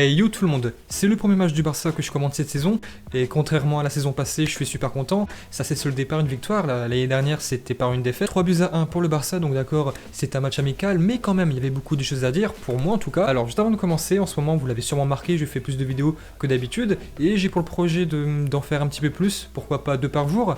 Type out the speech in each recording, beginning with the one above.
Hey yo tout le monde, c'est le premier match du Barça que je commente cette saison et contrairement à la saison passée, je suis super content. Ça s'est soldé par une victoire, l'année dernière c'était par une défaite. 3-1 pour le Barça, donc d'accord, c'est un match amical, mais quand même il y avait beaucoup de choses à dire, pour moi en tout cas. Alors juste avant de commencer, en ce moment vous l'avez sûrement remarqué, je fais plus de vidéos que d'habitude et j'ai pour le projet d'en faire un petit peu plus, pourquoi pas 2 par jour.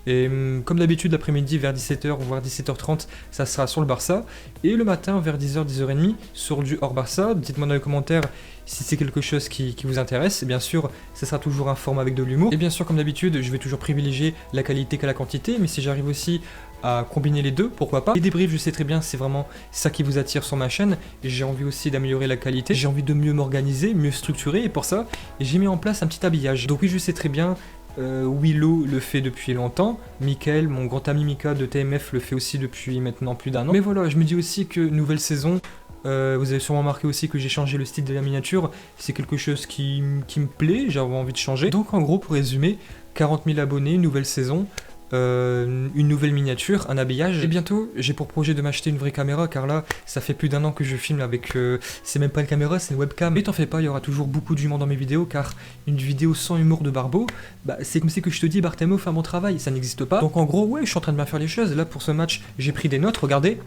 Et comme d'habitude, l'après-midi vers 17h voire 17h30, ça sera sur le Barça. Et le matin vers 10h, 10h30 sur du hors Barça. Dites-moi dans les commentaires si c'est quelque chose qui vous intéresse. Et bien sûr, ça sera toujours un format avec de l'humour. Et bien sûr, comme d'habitude, je vais toujours privilégier la qualité qu'à la quantité. Mais si j'arrive aussi à combiner les deux, pourquoi pas. Les débriefs, je sais très bien, c'est vraiment ça qui vous attire sur ma chaîne. J'ai envie aussi d'améliorer la qualité. J'ai envie de mieux m'organiser, mieux structurer. Et pour ça, j'ai mis en place un petit habillage. Donc oui, je sais très bien. Willow le fait depuis longtemps, Michael, mon grand ami Mika de TMF le fait aussi depuis maintenant plus d'1 an. Mais voilà, je me dis aussi que nouvelle saison, vous avez sûrement remarqué aussi que j'ai changé le style de la miniature, c'est quelque chose qui me plaît, j'avais envie de changer. Donc en gros, pour résumer, 40 000 abonnés, nouvelle saison, une nouvelle miniature, un habillage. Et bientôt, j'ai pour projet de m'acheter une vraie caméra, car là, ça fait plus d'1 an que je filme avec... c'est même pas une caméra, c'est une webcam. Mais t'en fais pas, il y aura toujours beaucoup d'humour dans mes vidéos, car une vidéo sans humour de Barbeau, bah c'est comme si que je te dis, Barthélemy, fais mon travail, ça n'existe pas. Donc en gros, ouais, je suis en train de bien faire les choses. Là, pour ce match, j'ai pris des notes, regardez.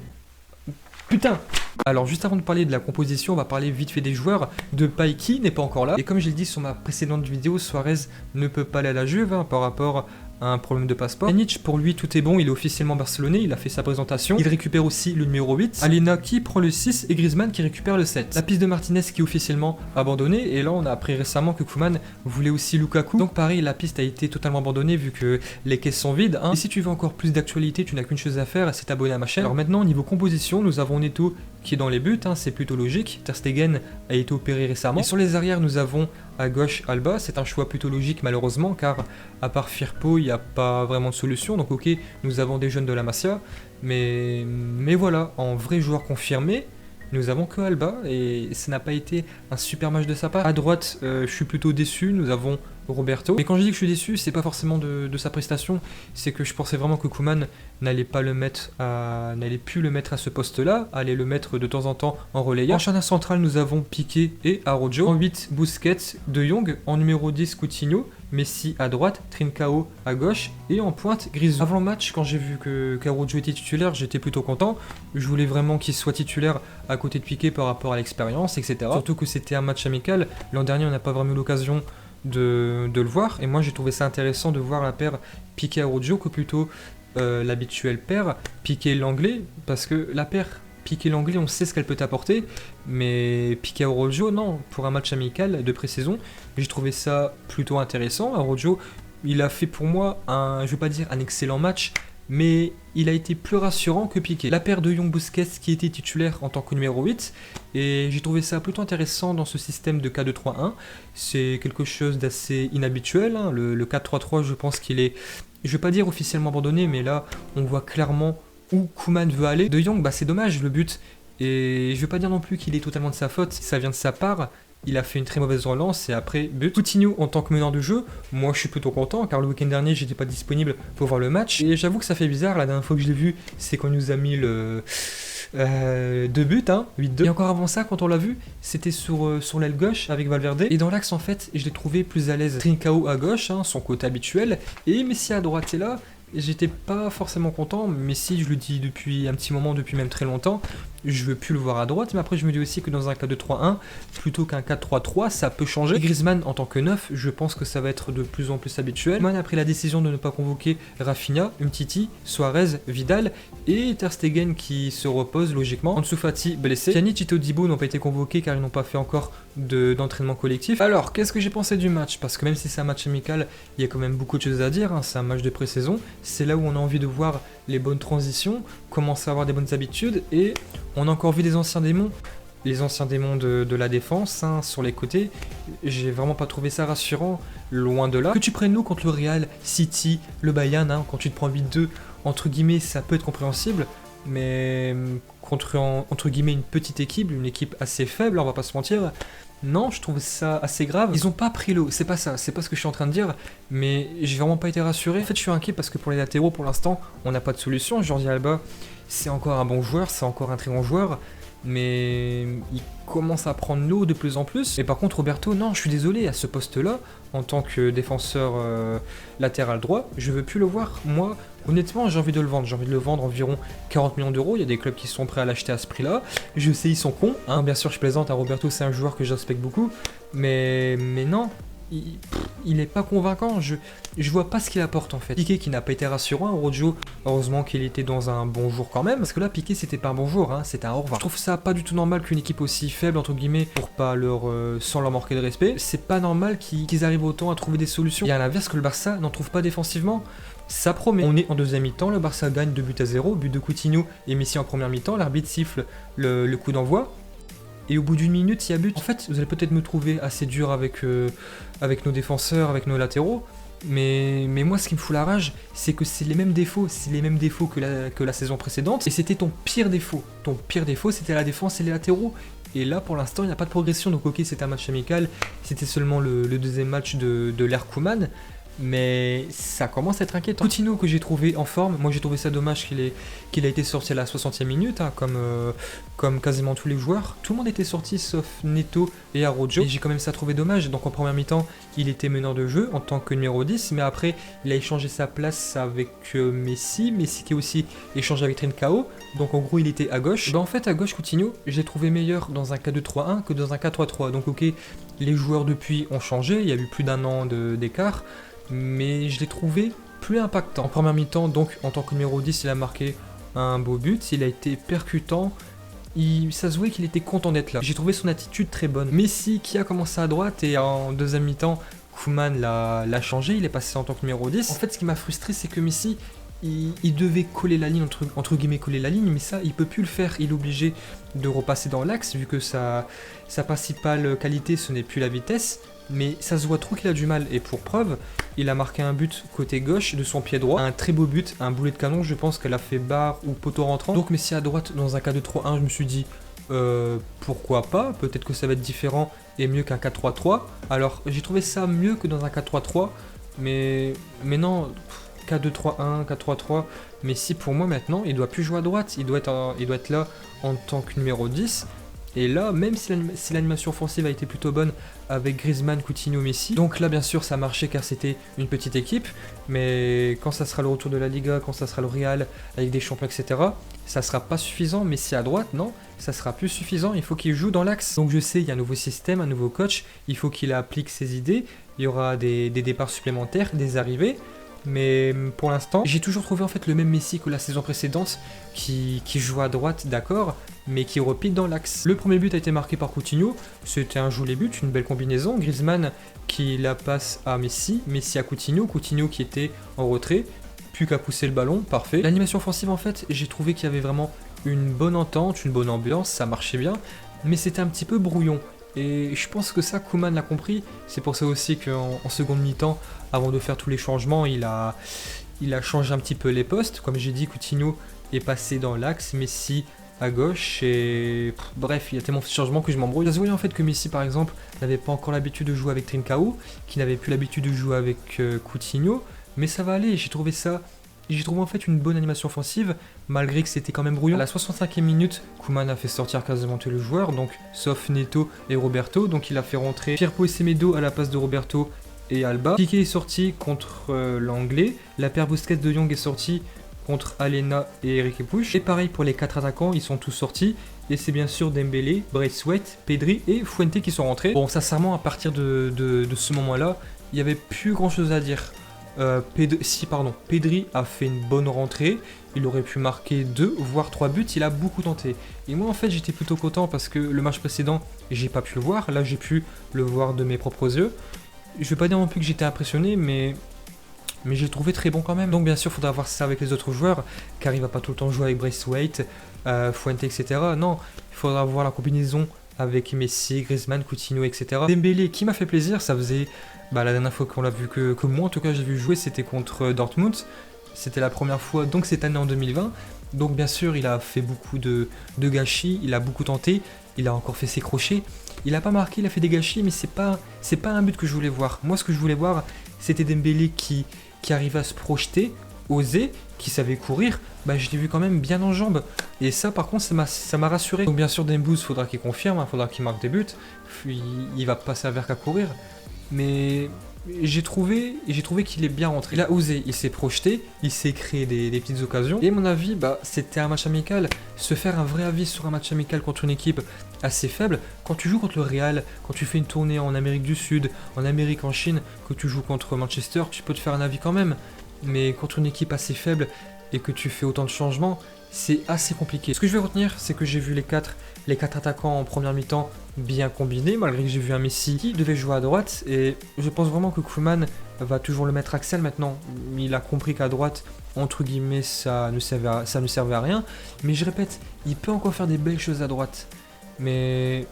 Putain! Alors juste avant de parler de la composition, on va parler vite fait des joueurs. De Paille qui n'est pas encore là. Et comme je l'ai dit sur ma précédente vidéo, Suarez ne peut pas aller à la Juve par rapport à un problème de passeport. Pjanic, pour lui tout est bon, il est officiellement barcelonais, il a fait sa présentation. Il récupère aussi le numéro 8. Alena qui prend le 6 et Griezmann qui récupère le 7. La piste de Martinez qui est officiellement abandonnée. Et là on a appris récemment que Koeman voulait aussi Lukaku. Donc pareil, la piste a été totalement abandonnée vu que les caisses sont vides. Et si tu veux encore plus d'actualité, tu n'as qu'une chose à faire, c'est t'abonner à ma chaîne. Alors maintenant, niveau composition, nous avons Neto qui est dans les buts, c'est plutôt logique. Ter Stegen a été opéré récemment. Et sur les arrières, nous avons à gauche Alba, c'est un choix plutôt logique malheureusement, car à part Firpo, il n'y a pas vraiment de solution. Donc ok, nous avons des jeunes de la Masia, mais voilà, en vrai joueur confirmé, nous avons que Alba, et ça n'a pas été un super match de sa part. À droite, je suis plutôt déçu, nous avons Roberto. Mais quand je dis que je suis déçu, c'est pas forcément de sa prestation, c'est que je pensais vraiment que Koeman n'allait plus le mettre à ce poste-là, allait le mettre de temps en temps en relayant. En charnière centrale, nous avons Piqué et Araujo. En 8, Busquets, De Jong. En numéro 10, Coutinho. Messi à droite, Trincao à gauche et en pointe Grisou. Avant le match, quand j'ai vu qu'Araujo était titulaire, j'étais plutôt content. Je voulais vraiment qu'il soit titulaire à côté de Piqué par rapport à l'expérience, etc. Surtout que c'était un match amical. L'an dernier, on n'a pas vraiment eu l'occasion de le voir. Et moi, j'ai trouvé ça intéressant de voir la paire Piqué-Araujo que plutôt l'habituelle paire Piqué-Langlais. Parce que la paire Piqué-Langlais, on sait ce qu'elle peut apporter, mais Piqué-Araujo, non, pour un match amical de pré-saison, j'ai trouvé ça plutôt intéressant. Araujo, il a fait pour moi je vais pas dire un excellent match, mais il a été plus rassurant que Piqué. La paire de Young Busquets qui était titulaire en tant que numéro 8, et j'ai trouvé ça plutôt intéressant dans ce système de 4-2-3-1. C'est quelque chose d'assez inhabituel, le 4-3-3, je pense qu'il est, je vais pas dire officiellement abandonné, mais là, on voit clairement où Koeman veut aller. De Jong, c'est dommage le but, et je veux pas dire non plus qu'il est totalement de sa faute, ça vient de sa part, il a fait une très mauvaise relance et après but. Coutinho en tant que meneur de jeu, moi je suis plutôt content car le week-end dernier j'étais pas disponible pour voir le match, et j'avoue que ça fait bizarre, la dernière fois que je l'ai vu c'est quand il nous a mis le 2 buts, 8-2. Et encore avant ça, quand on l'a vu, c'était sur l'aile gauche avec Valverde. Et dans l'axe, en fait, je l'ai trouvé plus à l'aise. Trincao à gauche, son côté habituel, et Messi à droite. Et là, j'étais pas forcément content. Messi, je le dis depuis un petit moment, depuis même très longtemps, je veux plus le voir à droite. Mais après, je me dis aussi que dans un 4-2-3-1, plutôt qu'un 4-3-3, ça peut changer. Et Griezmann en tant que neuf, je pense que ça va être de plus en plus habituel. Koeman a pris la décision de ne pas convoquer Rafinha, Umtiti, Suarez, Vidal et Ter Stegen qui se repose logiquement. Ansu Fati blessé. Pjanic et Todibo n'ont pas été convoqués car ils n'ont pas fait encore d'entraînement collectif. Alors, qu'est-ce que j'ai pensé du match? Parce que même si c'est un match amical, il y a quand même beaucoup de choses à dire. C'est un match de pré-saison. C'est là où on a envie de voir les bonnes transitions, commencer à avoir des bonnes habitudes, et on a encore vu des anciens démons. Les anciens démons de la défense, sur les côtés. J'ai vraiment pas trouvé ça rassurant, loin de là. Que tu prennes nous contre le Real, City, le Bayern, quand tu te prends 8-2, entre guillemets, ça peut être compréhensible, mais contre, entre guillemets, une petite équipe, une équipe assez faible, on va pas se mentir, non, je trouve ça assez grave. Ils ont pas pris l'eau, c'est pas ça, c'est pas ce que je suis en train de dire, mais j'ai vraiment pas été rassuré. En fait, je suis inquiet parce que pour les latéraux, pour l'instant, on n'a pas de solution. Jordi Alba, c'est encore un bon joueur, c'est encore un très bon joueur, mais il commence à prendre l'eau de plus en plus. Et par contre, Roberto, non, je suis désolé, à ce poste-là, en tant que défenseur latéral droit, je veux plus le voir. Moi, honnêtement, j'ai envie de le vendre. J'ai envie de le vendre environ 40 millions d'euros. Il y a des clubs qui sont prêts à l'acheter à ce prix-là. Je sais, ils sont cons. Hein, bien sûr, je plaisante. Hein, Roberto, c'est un joueur que je respecte beaucoup. Mais non. Il est pas convaincant, je vois pas ce qu'il apporte en fait. Piqué qui n'a pas été rassurant, Rojo, heureusement qu'il était dans un bon jour quand même, parce que là Piqué c'était pas un bon jour, hein, c'était un au revoir. Je trouve ça pas du tout normal qu'une équipe aussi faible entre guillemets, pour pas leur sans leur manquer de respect, c'est pas normal qu'ils arrivent autant à trouver des solutions. Et à l'inverse que le Barça n'en trouve pas défensivement. Ça promet. On est en deuxième mi-temps, le Barça gagne 2-0, but de Coutinho et Messi en première mi-temps, l'arbitre siffle le coup d'envoi. Et au bout d'une minute, il y a but. En fait, vous allez peut-être me trouver assez dur avec nos défenseurs, avec nos latéraux. Mais moi, ce qui me fout la rage, c'est que c'est les mêmes défauts. C'est les mêmes défauts que la saison précédente. Et c'était ton pire défaut. Ton pire défaut, c'était la défense et les latéraux. Et là, pour l'instant, il n'y a pas de progression. Donc, ok, c'était un match amical. C'était seulement le deuxième match de l'ère Koeman. Mais ça commence à être inquiétant. Coutinho que j'ai trouvé en forme, moi j'ai trouvé ça dommage qu'il a été sorti à la 60e minute, hein, comme quasiment tous les joueurs. Tout le monde était sorti sauf Neto et Araujo. Et j'ai quand même ça trouvé dommage. Donc en première mi-temps, il était meneur de jeu en tant que numéro 10, mais après il a échangé sa place avec Messi qui a aussi échangé avec Trincao. Donc en gros il était à gauche. En fait à gauche Coutinho, j'ai trouvé meilleur dans un 4-2-3-1 que dans un 4-3-3. Donc ok, les joueurs depuis ont changé, il y a eu plus d'un an d'écart. Mais je l'ai trouvé plus impactant. En première mi-temps, donc en tant que numéro 10, il a marqué un beau but, il a été percutant, ça se voyait qu'il était content d'être là. J'ai trouvé son attitude très bonne. Messi qui a commencé à droite et en deuxième mi-temps, Koeman l'a changé, il est passé en tant que numéro 10. En fait, ce qui m'a frustré, c'est que Messi, il devait coller la ligne, entre guillemets coller la ligne, mais ça, il peut plus le faire. Il est obligé de repasser dans l'axe, vu que sa principale qualité, ce n'est plus la vitesse. Mais ça se voit trop qu'il a du mal, et pour preuve, il a marqué un but côté gauche de son pied droit, un très beau but, un boulet de canon, je pense qu'elle a fait barre ou poteau rentrant. Donc Messi à droite dans un 4-2-3-1, je me suis dit, pourquoi pas, peut-être que ça va être différent et mieux qu'un 4-3-3. Alors j'ai trouvé ça mieux que dans un 4-3-3, mais non, 4-2-3-1, 4-3-3, Messi pour moi maintenant, il doit plus jouer à droite, il doit être là en tant que numéro 10. Et là, même si l'animation offensive a été plutôt bonne avec Griezmann, Coutinho, Messi, donc là bien sûr ça a marché car c'était une petite équipe, mais quand ça sera le retour de la Liga, quand ça sera le Real avec des champions, etc., ça sera pas suffisant. Messi à droite, non, ça sera plus suffisant, il faut qu'il joue dans l'axe. Donc je sais, il y a un nouveau système, un nouveau coach, il faut qu'il applique ses idées, il y aura des départs supplémentaires, des arrivées. Mais pour l'instant, j'ai toujours trouvé en fait le même Messi que la saison précédente qui joue à droite, d'accord, mais qui repique dans l'axe. Le premier but a été marqué par Coutinho, c'était un joli but, une belle combinaison. Griezmann qui la passe à Messi, Messi à Coutinho qui était en retrait, plus qu'à pousser le ballon, parfait. L'animation offensive en fait, j'ai trouvé qu'il y avait vraiment une bonne entente, une bonne ambiance, ça marchait bien, mais c'était un petit peu brouillon. Et je pense que ça, Koeman l'a compris. C'est pour ça aussi qu'en seconde mi-temps, avant de faire tous les changements, il a changé un petit peu les postes. Comme j'ai dit, Coutinho est passé dans l'axe, Messi à gauche. Et bref, il y a tellement de changements que je m'embrouille. Ça se voyait en fait que Messi, par exemple, n'avait pas encore l'habitude de jouer avec Trincao, qui n'avait plus l'habitude de jouer avec Coutinho. Mais ça va aller, j'ai trouvé en fait une bonne animation offensive, malgré que c'était quand même brouillon. À la 65e minute, Koeman a fait sortir quasiment tous les joueurs, donc sauf Neto et Roberto. Donc il a fait rentrer Firpo et Semedo à la place de Roberto et Alba. Piqué est sorti contre l'Anglais. La paire Busquets de Jong est sortie contre Alena et Eric Puig. Et pareil pour les 4 attaquants, ils sont tous sortis. Et c'est bien sûr Dembélé, Braithwaite, Pedri et Fuente qui sont rentrés. Bon, sincèrement, à partir de ce moment-là, il n'y avait plus grand-chose à dire. Pedri a fait une bonne rentrée, il aurait pu marquer 2 voire 3 buts, il a beaucoup tenté. Et moi en fait j'étais plutôt content parce que le match précédent j'ai pas pu le voir, là j'ai pu le voir de mes propres yeux. Je vais pas dire non plus que j'étais impressionné, mais j'ai trouvé très bon quand même. Donc bien sûr il faudra voir ça avec les autres joueurs, car il va pas tout le temps jouer avec Braithwaite, Fuente, etc. Non, il faudra voir la combinaison avec Messi, Griezmann, Coutinho, etc. Dembélé qui m'a fait plaisir, ça faisait... la dernière fois qu'on l'a vu, que moi en tout cas j'ai vu jouer, c'était contre Dortmund. C'était la première fois, donc cette année en 2020. Donc bien sûr il a fait beaucoup de gâchis, il a beaucoup tenté, il a encore fait ses crochets. Il a pas marqué, il a fait des gâchis, mais c'est pas un but que je voulais voir. Moi ce que je voulais voir, c'était Dembélé qui arrivait à se projeter, oser, qui savait courir, bah je l'ai vu quand même bien en jambes. Et ça par contre ça m'a rassuré. Donc bien sûr Dembouz, faudra qu'il confirme, hein, faudra qu'il marque des buts. Il va pas servir qu'à courir. Mais j'ai trouvé qu'il est bien rentré. Il a osé, il s'est projeté, il s'est créé des petites occasions. Et à mon avis, bah, c'était un match amical. Se faire un vrai avis sur un match amical contre une équipe assez faible, quand tu joues contre le Real, quand tu fais une tournée en Amérique du Sud, en Amérique, en Chine, que tu joues contre Manchester, tu peux te faire un avis quand même. Mais contre une équipe assez faible et que tu fais autant de changements, c'est assez compliqué. Ce que je vais retenir, c'est que j'ai vu les quatre attaquants en première mi-temps bien combinés, malgré que j'ai vu un Messi qui devait jouer à droite. Et je pense vraiment que Koeman va toujours le mettre axial maintenant. Il a compris qu'à droite, entre guillemets, ça ne servait à rien. Mais je répète, il peut encore faire des belles choses à droite. Mais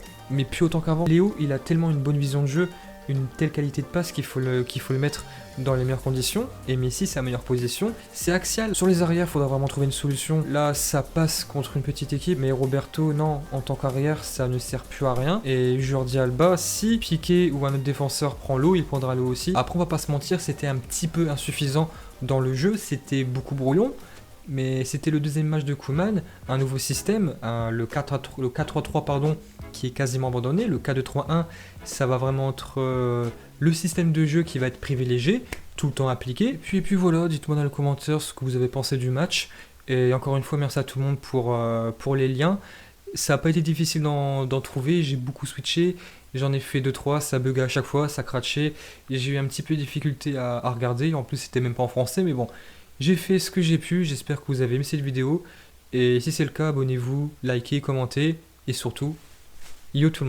plus autant qu'avant. Léo, il a tellement une bonne vision de jeu, une telle qualité de passe qu'il faut le mettre dans les meilleures conditions. Et Messi, sa meilleure position, c'est axial. Sur les arrières, il faudra vraiment trouver une solution. Là, ça passe contre une petite équipe, mais Roberto, non, en tant qu'arrière, ça ne sert plus à rien. Et Jordi Alba, si Piqué ou un autre défenseur prend l'eau, il prendra l'eau aussi. Après, on va pas se mentir, c'était un petit peu insuffisant dans le jeu, c'était beaucoup brouillon. Mais c'était le deuxième match de Koeman, un nouveau système, le 4-3-3 pardon, qui est quasiment abandonné. Le 4-2-3-1, ça va vraiment être le système de jeu qui va être privilégié, tout le temps appliqué. Puis voilà, dites-moi dans les commentaires ce que vous avez pensé du match. Et encore une fois, merci à tout le monde pour les liens. Ça n'a pas été difficile d'en trouver, j'ai beaucoup switché. J'en ai fait 2-3, ça buguait à chaque fois, ça cratchait. Et j'ai eu un petit peu de difficulté à regarder. En plus, c'était même pas en français, mais bon. J'ai fait ce que j'ai pu, j'espère que vous avez aimé cette vidéo. Et si c'est le cas, abonnez-vous, likez, commentez. Et surtout, yo tout le monde.